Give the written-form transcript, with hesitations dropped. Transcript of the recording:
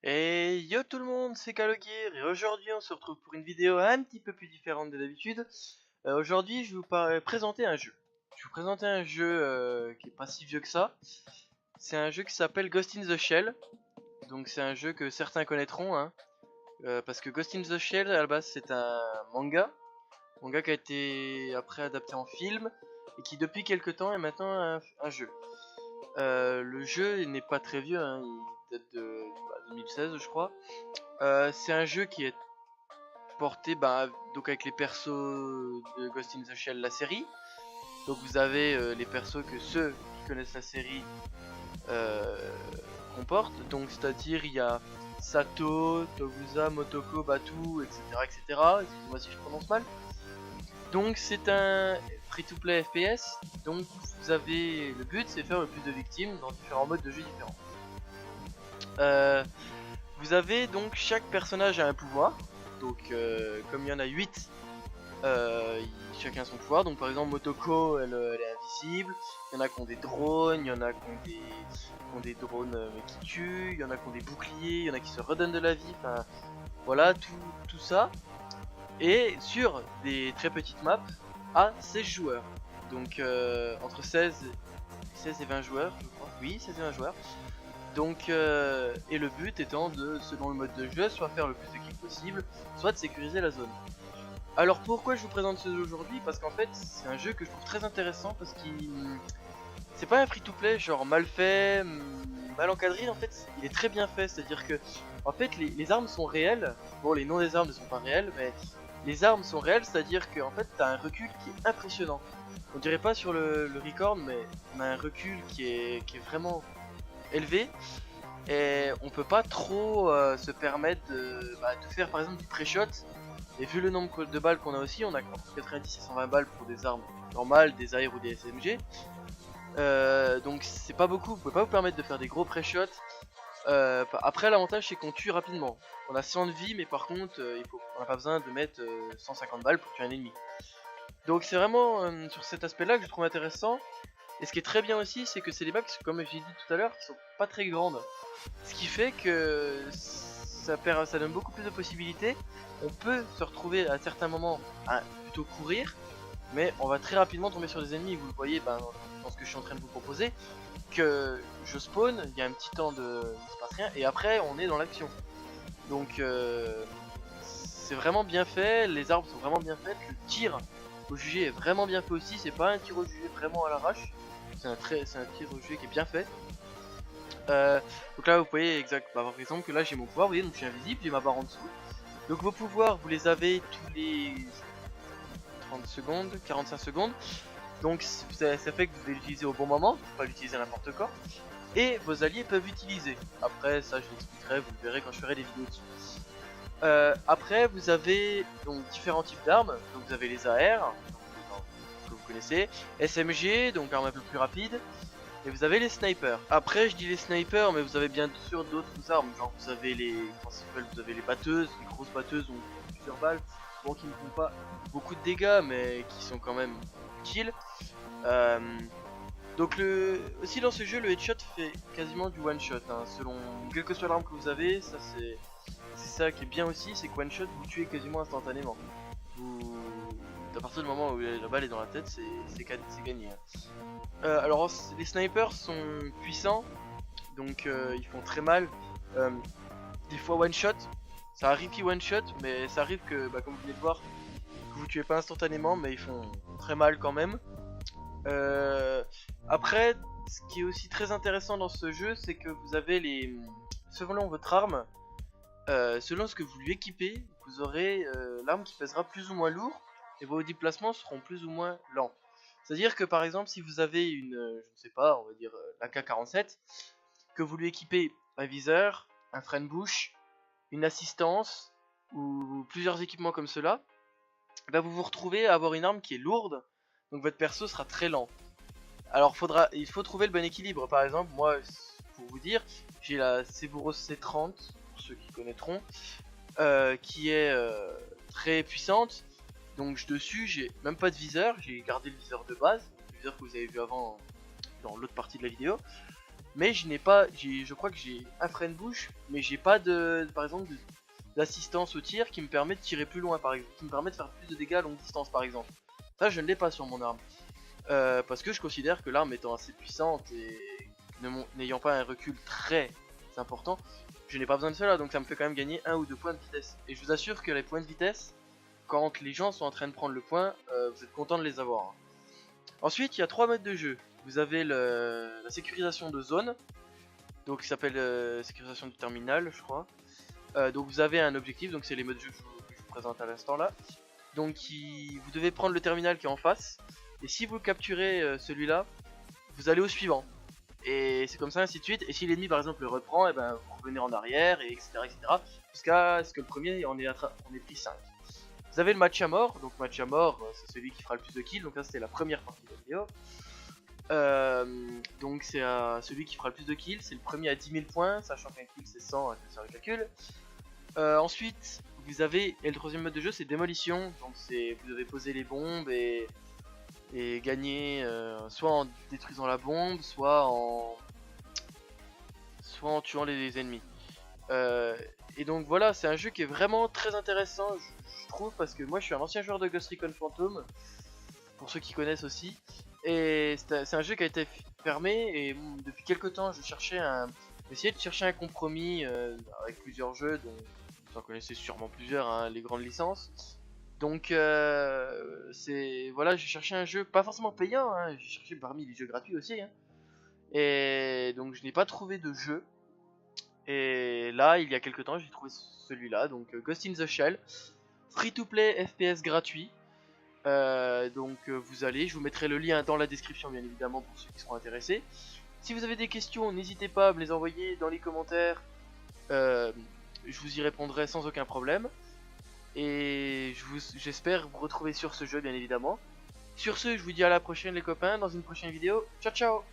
Et yo tout le monde, c'est Kalogir et aujourd'hui on se retrouve pour une vidéo un petit peu plus différente de d'habitude. Aujourd'hui je vais vous présenter un jeu. Je vais vous présenter un jeu qui est pas si vieux que ça. C'est un jeu qui s'appelle Ghost in the Shell. Donc c'est un jeu que certains connaîtront hein. Parce que Ghost in the Shell à la base c'est un manga. Manga qui a été après adapté en film et qui depuis quelques temps est maintenant un jeu. Le jeu n'est pas très vieux, hein, il date de 2016 je crois. C'est un jeu qui est porté donc avec les persos de Ghost in the Shell, la série. Donc vous avez les persos que ceux qui connaissent la série comportent. Donc c'est-à-dire il y a Sato, Togusa, Motoko, Batu, etc. Excusez-moi si je prononce mal. Donc c'est un free-to-play FPS. Donc vous avez le but c'est faire le plus de victimes dans différents modes de jeu différents. Vous avez donc chaque personnage a un pouvoir. Donc comme il y en a 8, chacun a son pouvoir. Donc par exemple Motoko elle est invisible. Il y en a qui ont des drones, il y en a qui ont des drones mais qui tuent, il y en a qui ont des boucliers, il y en a qui se redonnent de la vie. Enfin voilà tout ça. Et sur des très petites maps à 16 joueurs. Donc entre 16 et 20 joueurs je crois. Oui 16 et 20 joueurs. Donc et le but étant de, selon le mode de jeu, soit faire le plus de kills possible, soit de sécuriser la zone. Alors pourquoi je vous présente ce jeu aujourd'hui? Parce qu'en fait c'est un jeu que je trouve très intéressant parce qu'il... C'est pas un free to play genre mal fait, mal encadré, en fait il est très bien fait, c'est à dire que en fait les armes sont réelles. Bon les noms des armes ne sont pas réels mais les armes sont réelles, c'est à dire que en fait t'as un recul qui est impressionnant. On dirait pas sur le record mais on a un recul qui est vraiment élevé et on peut pas trop se permettre de faire par exemple du pré-shot. Et vu le nombre de balles qu'on a aussi, on a entre 90 et 120 balles pour des armes normales, des AR ou des SMG. Donc c'est pas beaucoup, vous pouvez pas vous permettre de faire des gros pré-shots. Après l'avantage c'est qu'on tue rapidement. On a 100 de vie mais par contre on n'a pas besoin de mettre 150 balles pour tuer un ennemi. Donc c'est vraiment sur cet aspect là que je trouve intéressant. Et ce qui est très bien aussi, c'est que c'est des maps, comme j'ai dit tout à l'heure, qui sont pas très grandes. Ce qui fait que ça donne beaucoup plus de possibilités. On peut se retrouver à certains moments à plutôt courir, mais on va très rapidement tomber sur des ennemis. Vous le voyez dans ce que je suis en train de vous proposer, que je spawn, il y a un petit temps de... il se passe rien, et après on est dans l'action. Donc c'est vraiment bien fait, les arbres sont vraiment bien faits, le tir au jugé est vraiment bien fait aussi, c'est pas un tir au jugé vraiment à l'arrache. C'est un tir au jeu qui est bien fait. Donc là vous voyez par exemple que là j'ai mon pouvoir, vous voyez, donc je suis invisible, j'ai ma barre en dessous. Donc vos pouvoirs vous les avez tous les 30 secondes, 45 secondes. Donc ça fait que vous devez l'utiliser au bon moment, faut pas l'utiliser n'importe quand. Et vos alliés peuvent l'utiliser. Après ça je l'expliquerai, vous le verrez quand je ferai des vidéos dessus. Après vous avez donc différents types d'armes. Donc vous avez les AR, que vous connaissez, SMG, donc arme un peu plus rapide, et vous avez les snipers. Après je dis les snipers mais vous avez bien sûr d'autres armes, genre vous avez les principales, vous avez les batteuses, les grosses batteuses ont plusieurs balles, bon qui ne font pas beaucoup de dégâts mais qui sont quand même utiles. Donc aussi dans ce jeu le headshot fait quasiment du one shot hein, selon quelle que soit l'arme que vous avez, ça c'est ça qui est bien aussi, c'est que one shot vous tuez quasiment instantanément. À partir du moment où la balle est dans la tête, c'est gagné. Alors les snipers sont puissants, donc ils font très mal. Des fois one shot, ça arrive qu'ils one shot, mais ça arrive que, comme vous venez de voir, que vous tuez pas instantanément, mais ils font très mal quand même. Après, ce qui est aussi très intéressant dans ce jeu, c'est que vous avez selon votre arme, selon ce que vous lui équipez, vous aurez l'arme qui pèsera plus ou moins lourd. Et vos déplacements seront plus ou moins lents. C'est à dire que par exemple si vous avez une, je ne sais pas, on va dire l'AK-47, que vous lui équipez un viseur, un frein de bouche, une assistance ou plusieurs équipements comme cela, vous vous retrouvez à avoir une arme qui est lourde, donc votre perso sera très lent. Alors il faut trouver le bon équilibre. Par exemple moi pour vous dire, j'ai la Sevuros C30 pour ceux qui connaîtront, qui est très puissante. Donc dessus j'ai même pas de viseur, j'ai gardé le viseur de base, le viseur que vous avez vu avant dans l'autre partie de la vidéo. Mais je n'ai pas, je crois que j'ai un frein de bouche, mais j'ai pas de, par exemple, d'assistance au tir qui me permet de tirer plus loin, par exemple, qui me permet de faire plus de dégâts à longue distance, par exemple. Ça, je ne l'ai pas sur mon arme, parce que je considère que l'arme étant assez puissante et n'ayant pas un recul très important, je n'ai pas besoin de cela, donc ça me fait quand même gagner 1 ou 2 points de vitesse. Et je vous assure que les points de vitesse, quand les gens sont en train de prendre le point, vous êtes content de les avoir. Hein. Ensuite, il y a 3 modes de jeu. Vous avez la sécurisation de zone, donc qui s'appelle sécurisation du terminal, je crois. Donc vous avez un objectif, donc c'est les modes de jeu que je vous présente à l'instant là. Donc vous devez prendre le terminal qui est en face, et si vous capturez celui-là, vous allez au suivant. Et c'est comme ça, ainsi de suite. Et si l'ennemi par exemple le reprend, et ben vous revenez en arrière, et etc. Jusqu'à ce que le premier on ait pris 5. Vous avez le match à mort, donc match à mort c'est celui qui fera le plus de kills, donc là c'était la première partie de la vidéo. Donc c'est celui qui fera le plus de kills, c'est le premier à 10 000 points, sachant qu'un kill c'est 100 avec le calcul. Ensuite vous avez, et le troisième mode de jeu c'est démolition, donc vous devez poser les bombes et gagner soit en détruisant la bombe, soit en tuant les ennemis. Et donc voilà, c'est un jeu qui est vraiment très intéressant, je trouve, parce que moi je suis un ancien joueur de Ghost Recon Phantom, pour ceux qui connaissent aussi, et c'est un jeu qui a été fermé, et depuis quelques temps je cherchais j'essayais de chercher un compromis avec plusieurs jeux, dont vous en connaissez sûrement plusieurs, hein, les grandes licences. Donc voilà, j'ai cherché un jeu pas forcément payant, hein, j'ai cherché parmi les jeux gratuits aussi, hein. Et donc je n'ai pas trouvé de jeu. Et là, il y a quelques temps, j'ai trouvé celui-là, donc Ghost in the Shell, free to play FPS gratuit. Vous allez, je vous mettrai le lien dans la description bien évidemment pour ceux qui seront intéressés. Si vous avez des questions, n'hésitez pas à me les envoyer dans les commentaires, je vous y répondrai sans aucun problème. Et j'espère vous retrouver sur ce jeu bien évidemment. Sur ce, je vous dis à la prochaine les copains, dans une prochaine vidéo. Ciao ciao.